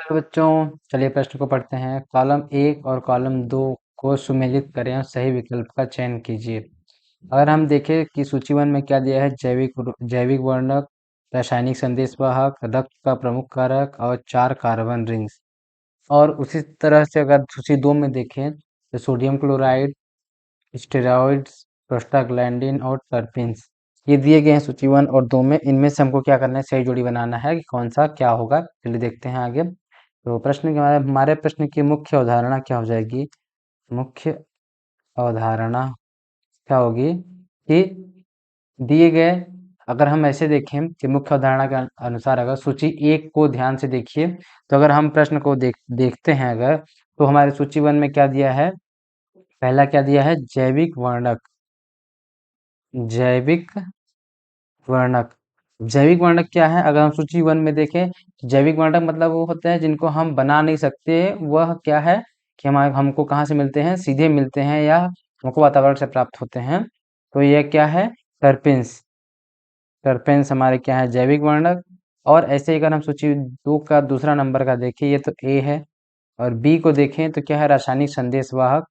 नमस्कार बच्चों। चलिए प्रश्न को पढ़ते हैं। कॉलम 1 और कॉलम 2 को सुमेलित करें और सही विकल्प का चयन कीजिए। अगर हम देखें कि सूची 1 में क्या दिया है, जैविक वर्णक, रासायनिक संदेशवाहक, रक्त का प्रमुख कारक और 4 कार्बन रिंग्स। और उसी तरह से अगर सूची 2 में देखें तो सोडियम क्लोराइड, स्टेरॉइड्स, प्रोस्टाग्लैंडिन और टर्पिन्स ये दिए गए हैं सूची 1 और 2 में। इनमें से हमको क्या करना है, सही जोड़ी बनाना है कि कौन सा क्या होगा। चलिए देखते हैं आगे। तो प्रश्न के हमारे प्रश्न की मुख्य अवधारणा क्या हो जाएगी। मुख्य अवधारणा क्या होगी कि दिए गए, अगर हम ऐसे देखें कि मुख्य अवधारणा के अनुसार अगर सूची 1 को ध्यान से देखिए तो अगर हम प्रश्न को देखते हैं अगर, तो हमारे सूची 1 में क्या दिया है, पहला क्या दिया है, जैविक वर्णक। जैविक वर्णक, जैविक वर्णक क्या है, अगर हम सूची 1 में देखें तो जैविक वर्णक मतलब वो होते हैं जिनको हम बना नहीं सकते। वह क्या है कि हमको कहाँ से मिलते हैं, सीधे मिलते हैं या हमको वातावरण से प्राप्त होते हैं। तो यह क्या है, टर्पेंस। टर्पेंस हमारे क्या है, जैविक वर्णक। और ऐसे ही अगर हम सूची 2 का दूसरा नंबर का देखें, ये तो ए है। और बी को देखें तो क्या है, रासायनिक संदेशवाहक।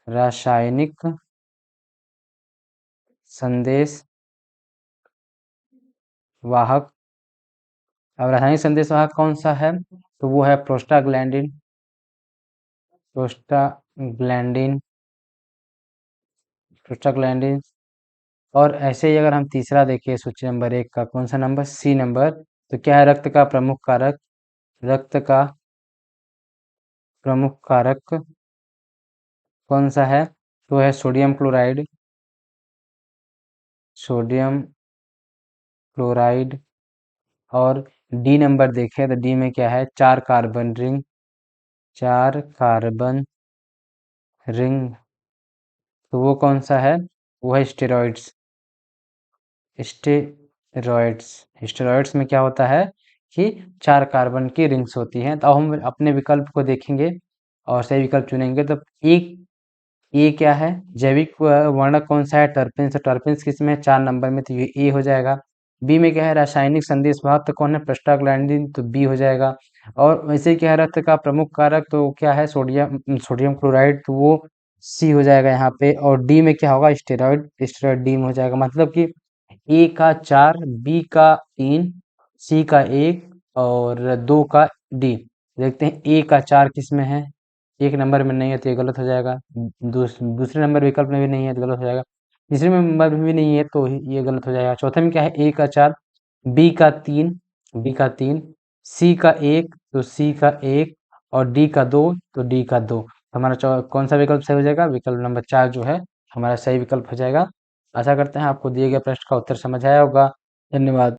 रासायनिक संदेशवाहक। अब रासायनिक संदेशवाहक कौन सा है, तो वो है प्रोस्टाग्लैंडिन। Prostaglandin, prostaglandin. और ऐसे ही अगर हम तीसरा देखिए सूची नंबर 1 का, कौन सा नंबर, सी नंबर, तो क्या है, रक्त का प्रमुख कारक। रक्त का प्रमुख कारक कौन सा है, तो है सोडियम क्लोराइड। Sodium chloride. और डी नंबर देखें तो डी में क्या है, 4 कार्बन रिंग। 4 कार्बन रिंग, तो वो कौन सा है, वो है स्टेरॉइड्स। स्टेरॉइड्स, स्टेरॉइड्स में क्या होता है कि 4 कार्बन की रिंग्स होती हैं। तो अब हम अपने विकल्प को देखेंगे और सही विकल्प चुनेंगे। तो एक, ये क्या है, जैविक वर्णक कौन सा है, टर्पेंस। टर्पेंस किस में है, 4 नंबर में, तो ये ए हो जाएगा। बी में क्या है, रासायनिक संदेशवाहक, तो कौन है, प्रोस्टाग्लैंडिन, तो बी हो जाएगा। और वैसे क्या है, रक्त का प्रमुख कारक तो क्या है, सोडियम क्लोराइड, तो वो सी हो जाएगा यहाँ पे। और डी में क्या होगा, स्टेरॉइड। स्टेरॉइड डी में हो जाएगा। मतलब कि ए का 4, बी का 3, सी का 1 और 2 का डी। देखते हैं ए का 4 किस में है, 1 नंबर में नहीं है तो ये गलत हो जाएगा। दूसरे नंबर विकल्प में भी नहीं है तो गलत हो जाएगा। तीसरे नंबर में भी नहीं है तो ये गलत हो जाएगा। चौथे में क्या है, ए का 4, बी का 3, बी का 3, सी का 1 तो सी का 1 और डी का 2 तो डी का 2। हमारा कौन सा विकल्प सही हो जाएगा, विकल्प नंबर 4 जो है हमारा सही विकल्प हो जाएगा। आशा करते हैं आपको दिए गए प्रश्न का उत्तर समझ आया होगा। धन्यवाद।